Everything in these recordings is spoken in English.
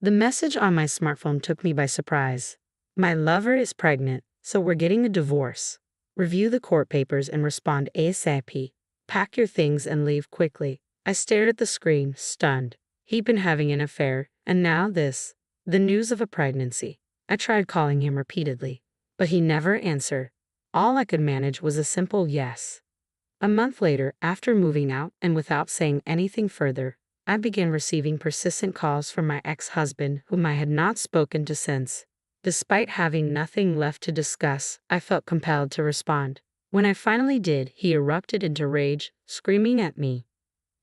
The message on my smartphone took me by surprise. My lover is pregnant, so we're getting a divorce. Review the court papers and respond ASAP. Pack your things and leave quickly. I stared at the screen, stunned. He'd been having an affair, and now this. The news of a pregnancy. I tried calling him repeatedly, but he never answered. All I could manage was a simple yes. A month later, after moving out and without saying anything further, I began receiving persistent calls from my ex-husband, whom I had not spoken to since. Despite having nothing left to discuss, I felt compelled to respond. When I finally did, he erupted into rage, screaming at me.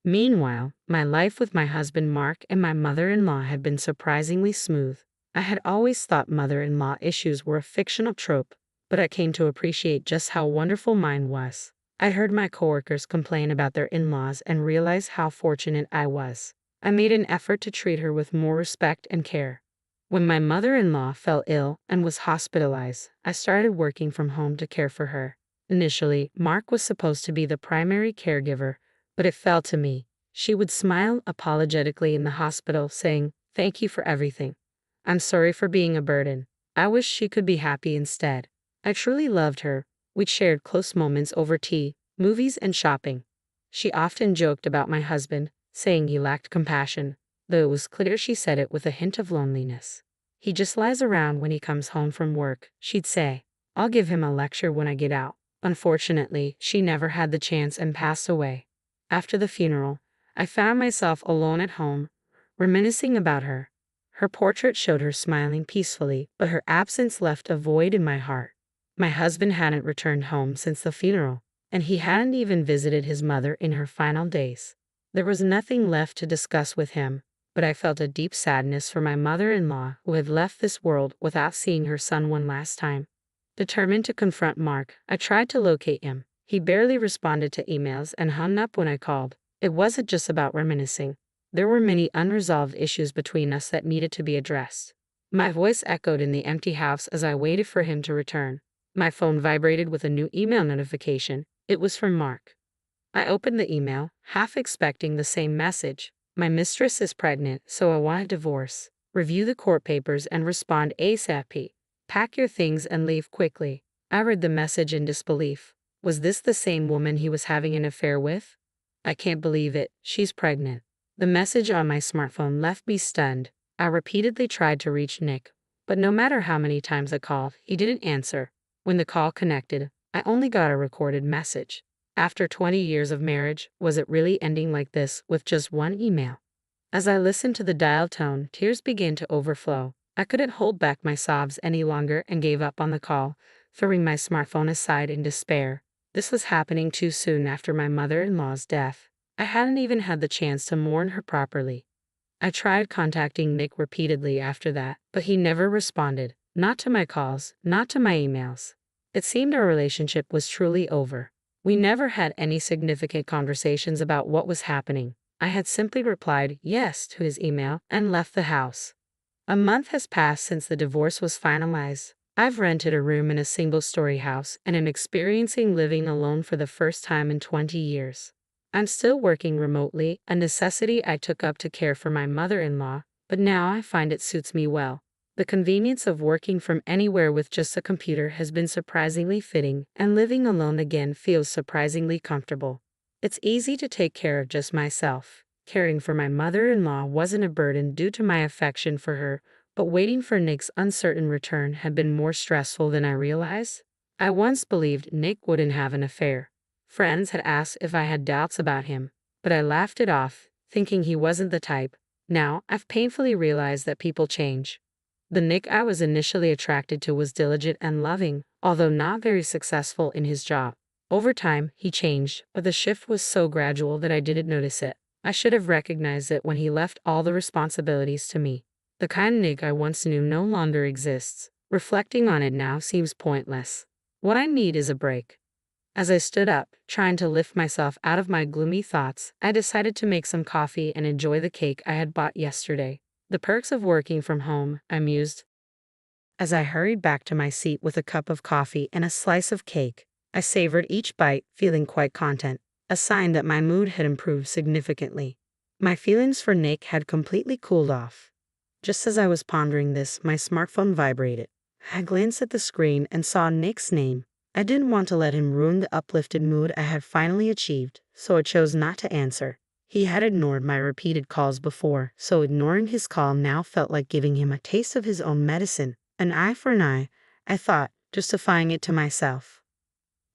Meanwhile, my life with my husband Mark and my mother-in-law had been surprisingly smooth. I had always thought mother-in-law issues were a fictional trope, but I came to appreciate just how wonderful mine was. I heard my coworkers complain about their in-laws and realized how fortunate I was. I made an effort to treat her with more respect and care. When my mother-in-law fell ill and was hospitalized, I started working from home to care for her. Initially, Mark was supposed to be the primary caregiver, but it fell to me. She would smile apologetically in the hospital, saying, "Thank you for everything. I'm sorry for being a burden. I wish she could be happy instead." I truly loved her. We'd shared close moments over tea, movies, and shopping. She often joked about my husband, saying he lacked compassion, though it was clear she said it with a hint of loneliness. "He just lies around when he comes home from work," she'd say. "I'll give him a lecture when I get out." Unfortunately, she never had the chance and passed away. After the funeral, I found myself alone at home, reminiscing about her. Her portrait showed her smiling peacefully, but her absence left a void in my heart. My husband hadn't returned home since the funeral, and he hadn't even visited his mother in her final days. There was nothing left to discuss with him, but I felt a deep sadness for my mother-in-law who had left this world without seeing her son one last time. Determined to confront Mark, I tried to locate him. He barely responded to emails and hung up when I called. It wasn't just about reminiscing. There were many unresolved issues between us that needed to be addressed. My voice echoed in the empty house as I waited for him to return. My phone vibrated with a new email notification. It was from Mark. I opened the email, half expecting the same message. "My mistress is pregnant, so I want a divorce. Review the court papers and respond ASAP. Pack your things and leave quickly." I read the message in disbelief. Was this the same woman he was having an affair with? "I can't believe it. She's pregnant." The message on my smartphone left me stunned. I repeatedly tried to reach Nick, but no matter how many times I called, he didn't answer. When the call connected, I only got a recorded message. After 20 years of marriage, was it really ending like this with just one email? As I listened to the dial tone, tears began to overflow. I couldn't hold back my sobs any longer and gave up on the call, throwing my smartphone aside in despair. This was happening too soon after my mother-in-law's death. I hadn't even had the chance to mourn her properly. I tried contacting Nick repeatedly after that, but he never responded. Not to my calls, not to my emails. It seemed our relationship was truly over. We never had any significant conversations about what was happening. I had simply replied yes to his email and left the house. A month has passed since the divorce was finalized. I've rented a room in a single-story house and am experiencing living alone for the first time in 20 years. I'm still working remotely, a necessity I took up to care for my mother-in-law, but now I find it suits me well. The convenience of working from anywhere with just a computer has been surprisingly fitting, and living alone again feels surprisingly comfortable. It's easy to take care of just myself. Caring for my mother-in-law wasn't a burden due to my affection for her, but waiting for Nick's uncertain return had been more stressful than I realized. I once believed Nick wouldn't have an affair. Friends had asked if I had doubts about him, but I laughed it off, thinking he wasn't the type. Now, I've painfully realized that people change. The Nick I was initially attracted to was diligent and loving, although not very successful in his job. Over time, he changed, but the shift was so gradual that I didn't notice it. I should have recognized it when he left all the responsibilities to me. The kind of Nick I once knew no longer exists. Reflecting on it now seems pointless. What I need is a break. As I stood up, trying to lift myself out of my gloomy thoughts, I decided to make some coffee and enjoy the cake I had bought yesterday. The perks of working from home, I mused. As I hurried back to my seat with a cup of coffee and a slice of cake, I savored each bite, feeling quite content, a sign that my mood had improved significantly. My feelings for Nick had completely cooled off. Just as I was pondering this, my smartphone vibrated. I glanced at the screen and saw Nick's name. I didn't want to let him ruin the uplifted mood I had finally achieved, so I chose not to answer. He had ignored my repeated calls before, so ignoring his call now felt like giving him a taste of his own medicine. An eye for an eye, I thought, justifying it to myself.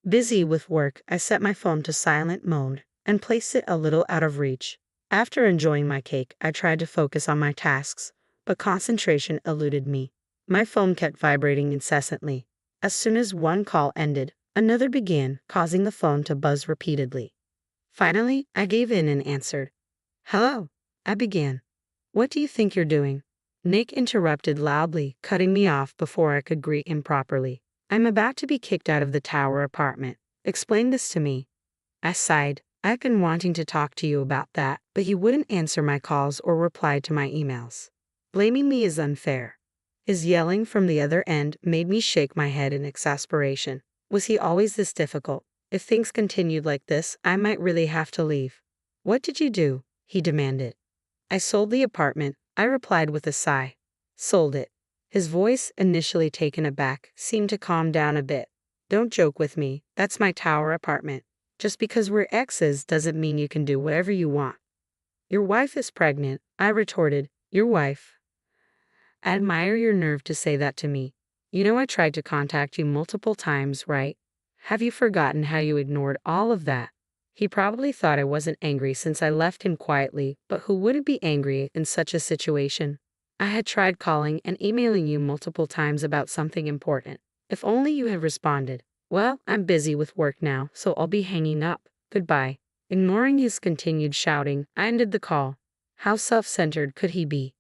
Busy with work, I set my phone to silent mode and placed it a little out of reach. After enjoying my cake, I tried to focus on my tasks, but concentration eluded me. My phone kept vibrating incessantly. As soon as one call ended, another began, causing the phone to buzz repeatedly. Finally, I gave in and answered. "Hello," I began. "What do you think you're doing?" Nick interrupted loudly, cutting me off before I could greet him properly. "I'm about to be kicked out of the tower apartment. Explain this to me." I sighed. I've been wanting to talk to you about that, but he wouldn't answer my calls or reply to my emails. Blaming me is unfair. His yelling from the other end made me shake my head in exasperation. Was he always this difficult? If things continued like this, I might really have to leave. "What did you do?" he demanded. "I sold the apartment," I replied with a sigh. "Sold it." His voice, initially taken aback, seemed to calm down a bit. "Don't joke with me. That's my tower apartment. Just because we're exes doesn't mean you can do whatever you want." "Your wife is pregnant," I retorted. "Your wife?" "I admire your nerve to say that to me. You know I tried to contact you multiple times, right? Have you forgotten how you ignored all of that?" He probably thought I wasn't angry since I left him quietly, but who wouldn't be angry in such a situation? "I had tried calling and emailing you multiple times about something important. If only you had responded." "Well, I'm busy with work now, so I'll be hanging up. Goodbye." Ignoring his continued shouting, I ended the call. How self-centered could he be?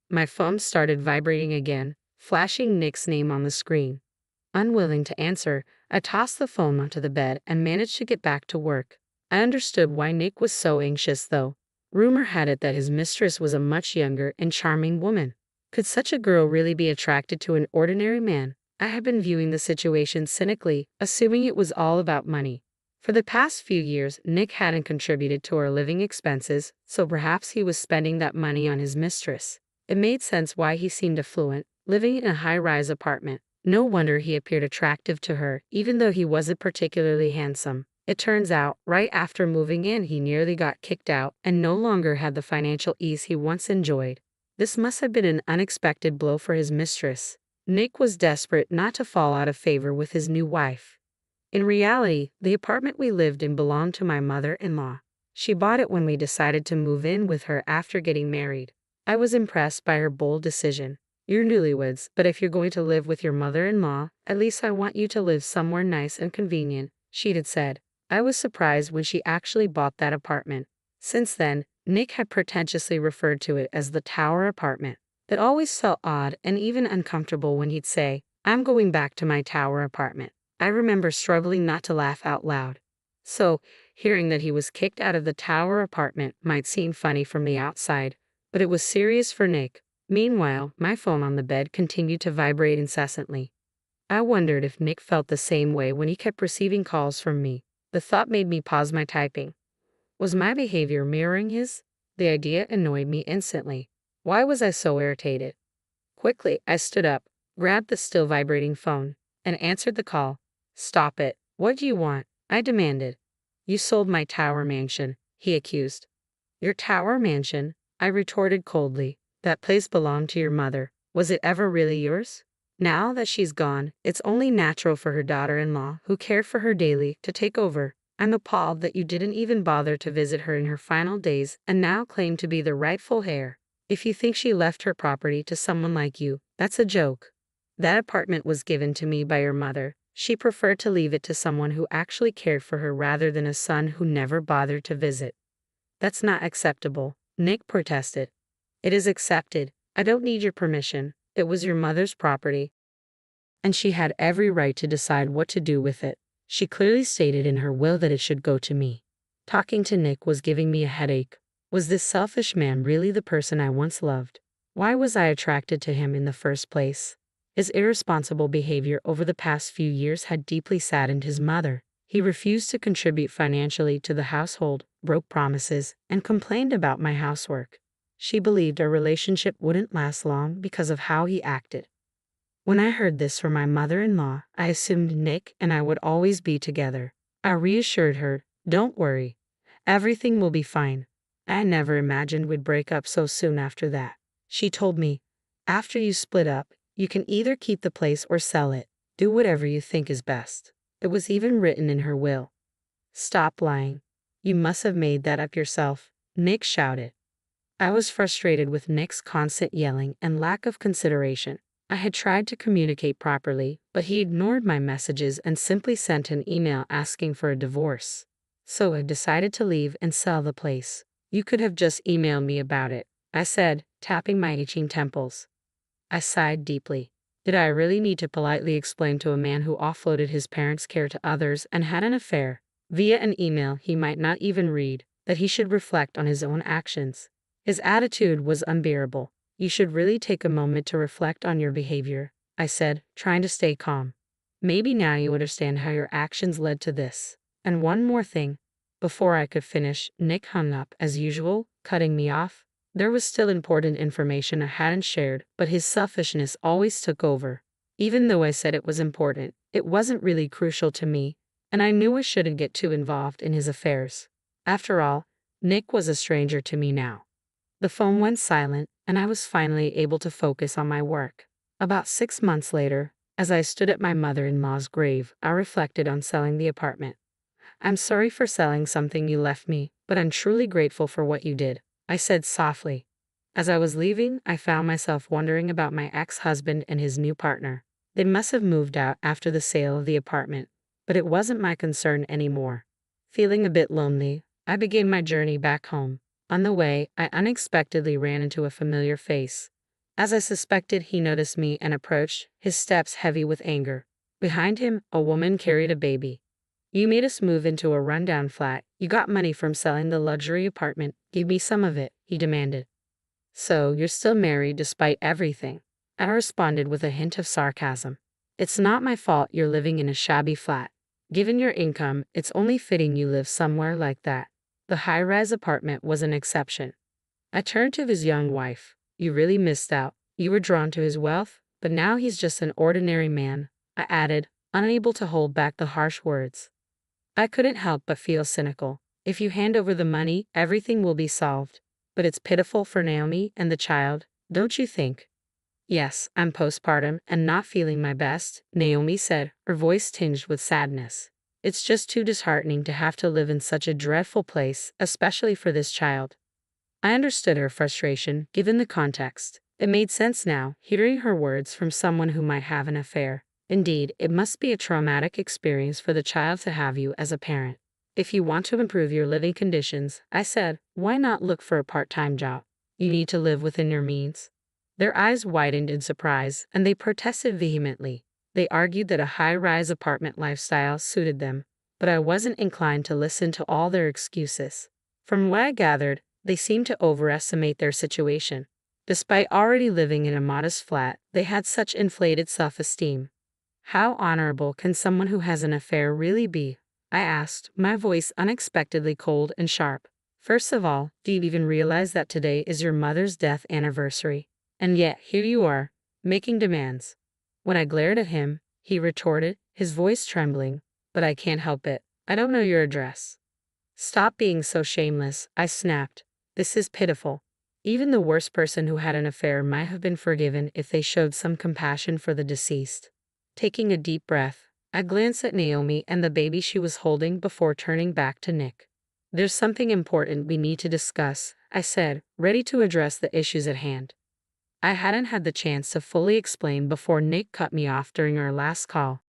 My phone started vibrating again, flashing Nick's name on the screen. Unwilling to answer, I tossed the phone onto the bed and managed to get back to work. I understood why Nick was so anxious, though. Rumor had it that his mistress was a much younger and charming woman. Could such a girl really be attracted to an ordinary man? I had been viewing the situation cynically, assuming it was all about money. For the past few years, Nick hadn't contributed to our living expenses, so perhaps he was spending that money on his mistress. It made sense why he seemed affluent, living in a high-rise apartment. No wonder he appeared attractive to her, even though he wasn't particularly handsome. It turns out, right after moving in, he nearly got kicked out and no longer had the financial ease he once enjoyed. This must have been an unexpected blow for his mistress. Nick was desperate not to fall out of favor with his new wife. In reality, the apartment we lived in belonged to my mother-in-law. She bought it when we decided to move in with her after getting married. I was impressed by her bold decision. "You're newlyweds, but if you're going to live with your mother-in-law, at least I want you to live somewhere nice and convenient," she had said. I was surprised when she actually bought that apartment. Since then, Nick had pretentiously referred to it as the tower apartment. It always felt odd and even uncomfortable when he'd say, "I'm going back to my tower apartment." I remember struggling not to laugh out loud. So, hearing that he was kicked out of the tower apartment might seem funny from the outside, but it was serious for Nick. Meanwhile, my phone on the bed continued to vibrate incessantly. I wondered if Nick felt the same way when he kept receiving calls from me. The thought made me pause my typing. Was my behavior mirroring his? The idea annoyed me instantly. Why was I so irritated? Quickly, I stood up, grabbed the still vibrating phone, and answered the call. "Stop it. What do you want?" I demanded. "You sold my tower mansion," he accused. "Your tower mansion?" I retorted coldly. "That place belonged to your mother. Was it ever really yours? Now that she's gone, it's only natural for her daughter-in-law, who cared for her daily, to take over. I'm appalled that you didn't even bother to visit her in her final days and now claim to be the rightful heir. If you think she left her property to someone like you, that's a joke. That apartment was given to me by your mother. She preferred to leave it to someone who actually cared for her rather than a son who never bothered to visit." "That's not acceptable," Nick protested. "It is accepted. I don't need your permission. It was your mother's property, and she had every right to decide what to do with it. She clearly stated in her will that it should go to me." Talking to Nick was giving me a headache. Was this selfish man really the person I once loved? Why was I attracted to him in the first place? His irresponsible behavior over the past few years had deeply saddened his mother. He refused to contribute financially to the household, broke promises, and complained about my housework. She believed our relationship wouldn't last long because of how he acted. When I heard this from my mother-in-law, I assumed Nick and I would always be together. I reassured her, "Don't worry. Everything will be fine." I never imagined we'd break up so soon after that. She told me, "After you split up, you can either keep the place or sell it. Do whatever you think is best." It was even written in her will. "Stop lying. You must have made that up yourself," Nick shouted. I was frustrated with Nick's constant yelling and lack of consideration. I had tried to communicate properly, but he ignored my messages and simply sent an email asking for a divorce. So I decided to leave and sell the place. "You could have just emailed me about it," I said, tapping my itching temples. I sighed deeply. Did I really need to politely explain to a man who offloaded his parents' care to others and had an affair, via an email he might not even read, that he should reflect on his own actions? His attitude was unbearable. "You should really take a moment to reflect on your behavior," I said, trying to stay calm. "Maybe now you understand how your actions led to this. And one more thing." Before I could finish, Nick hung up, as usual, cutting me off. There was still important information I hadn't shared, but his selfishness always took over. Even though I said it was important, it wasn't really crucial to me, and I knew I shouldn't get too involved in his affairs. After all, Nick was a stranger to me now. The phone went silent, and I was finally able to focus on my work. About 6 months later, as I stood at my mother-in-law's grave, I reflected on selling the apartment. "I'm sorry for selling something you left me, but I'm truly grateful for what you did," I said softly. As I was leaving, I found myself wondering about my ex-husband and his new partner. They must have moved out after the sale of the apartment, but it wasn't my concern anymore. Feeling a bit lonely, I began my journey back home. On the way, I unexpectedly ran into a familiar face. As I suspected, he noticed me and approached, his steps heavy with anger. Behind him, a woman carried a baby. "You made us move into a rundown flat. You got money from selling the luxury apartment. Give me some of it," he demanded. "So, you're still married despite everything?" I responded with a hint of sarcasm. "It's not my fault you're living in a shabby flat. Given your income, it's only fitting you live somewhere like that." The high-rise apartment was an exception. I turned to his young wife. "You really missed out. You were drawn to his wealth, but now he's just an ordinary man," I added, unable to hold back the harsh words. I couldn't help but feel cynical. If you hand over the money, everything will be solved. But it's pitiful for Naomi and the child, don't you think? "Yes, I'm postpartum and not feeling my best," Naomi said, her voice tinged with sadness. "It's just too disheartening to have to live in such a dreadful place, especially for this child." I understood her frustration, given the context. It made sense now, hearing her words from someone who might have an affair. Indeed, it must be a traumatic experience for the child to have you as a parent. "If you want to improve your living conditions," I said, "why not look for a part-time job? You need to live within your means." Their eyes widened in surprise, and they protested vehemently. They argued that a high-rise apartment lifestyle suited them, but I wasn't inclined to listen to all their excuses. From what I gathered, they seemed to overestimate their situation. Despite already living in a modest flat, they had such inflated self-esteem. "How honorable can someone who has an affair really be?" I asked, my voice unexpectedly cold and sharp. "First of all, do you even realize that today is your mother's death anniversary? And yet, here you are, making demands." When I glared at him, he retorted, his voice trembling, "But I can't help it. I don't know your address." "Stop being so shameless," I snapped. "This is pitiful. Even the worst person who had an affair might have been forgiven if they showed some compassion for the deceased." Taking a deep breath, I glanced at Naomi and the baby she was holding before turning back to Nick. "There's something important we need to discuss," I said, ready to address the issues at hand. I hadn't had the chance to fully explain before Nick cut me off during our last call.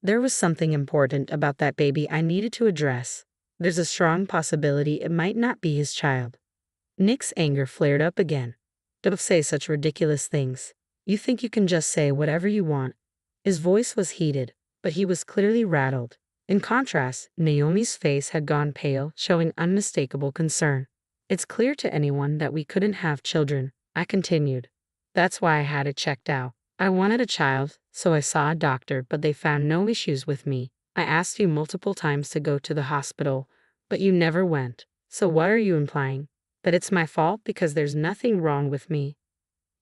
There was something important about that baby I needed to address. There's a strong possibility it might not be his child. Nick's anger flared up again. "Don't say such ridiculous things. You think you can just say whatever you want." His voice was heated, but he was clearly rattled. In contrast, Naomi's face had gone pale, showing unmistakable concern. "It's clear to anyone that we couldn't have children," I continued. "That's why I had it checked out. I wanted a child, so I saw a doctor, but they found no issues with me. I asked you multiple times to go to the hospital, but you never went. So what are you implying?" But it's my fault because there's nothing wrong with me.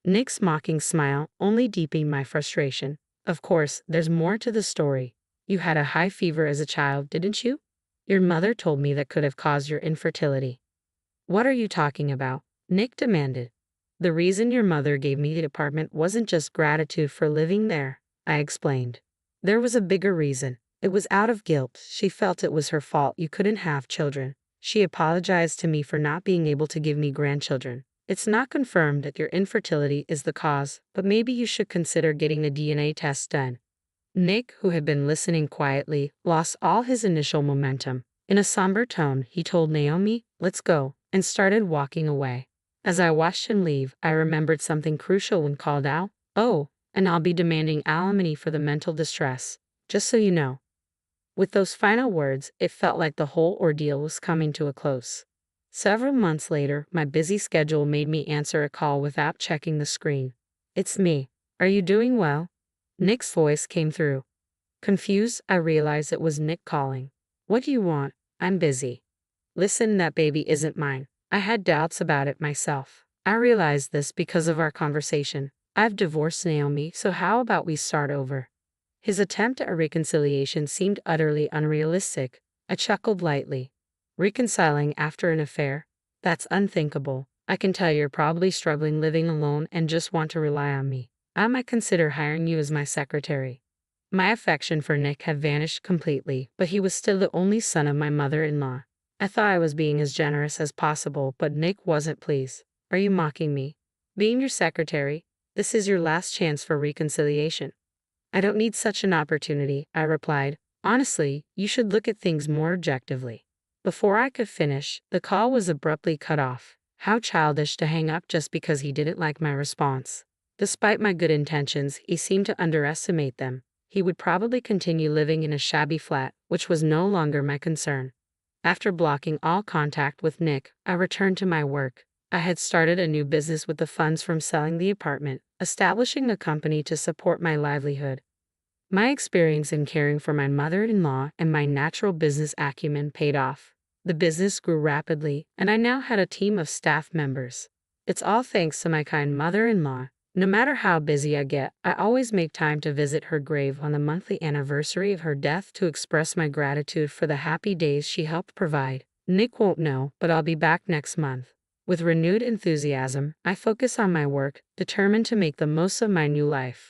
Nick's mocking smile only deepened my frustration. Of course, there's more to the story. You had a high fever as a child, didn't you? Your mother told me that could have caused your infertility. What are you talking about? Nick demanded. The reason your mother gave me the apartment wasn't just gratitude for living there, I explained. There was a bigger reason. It was out of guilt. She felt it was her fault you couldn't have children. She apologized to me for not being able to give me grandchildren. It's not confirmed that your infertility is the cause, but maybe you should consider getting a DNA test done. Nick, who had been listening quietly, lost all his initial momentum. In a somber tone, he told Naomi, "Let's go," and started walking away. As I watched him leave, I remembered something crucial and called out, "Oh, and I'll be demanding alimony for the mental distress, just so you know." With those final words, it felt like the whole ordeal was coming to a close. Several months later, my busy schedule made me answer a call without checking the screen. "It's me. Are you doing well?" Nick's voice came through. Confused, I realized it was Nick calling. "What do you want?" "I'm busy." "Listen, that baby isn't mine." I had doubts about it myself. I realized this because of our conversation. I've divorced Naomi, so how about we start over? His attempt at a reconciliation seemed utterly unrealistic. I chuckled lightly. Reconciling after an affair? That's unthinkable. I can tell you're probably struggling living alone and just want to rely on me. I might consider hiring you as my secretary. My affection for Nick had vanished completely, but he was still the only son of my mother-in-law. I thought I was being as generous as possible, but Nick wasn't pleased. "Are you mocking me? Being your secretary? This is your last chance for reconciliation." "I don't need such an opportunity," I replied. "Honestly, you should look at things more objectively." Before I could finish, the call was abruptly cut off. How childish to hang up just because he didn't like my response. Despite my good intentions, he seemed to underestimate them. He would probably continue living in a shabby flat, which was no longer my concern. After blocking all contact with Nick, I returned to my work. I had started a new business with the funds from selling the apartment, establishing a company to support my livelihood. My experience in caring for my mother-in-law and my natural business acumen paid off. The business grew rapidly, and I now had a team of staff members. It's all thanks to my kind mother-in-law. No matter how busy I get, I always make time to visit her grave on the monthly anniversary of her death to express my gratitude for the happy days she helped provide. Nick won't know, but I'll be back next month. With renewed enthusiasm, I focus on my work, determined to make the most of my new life.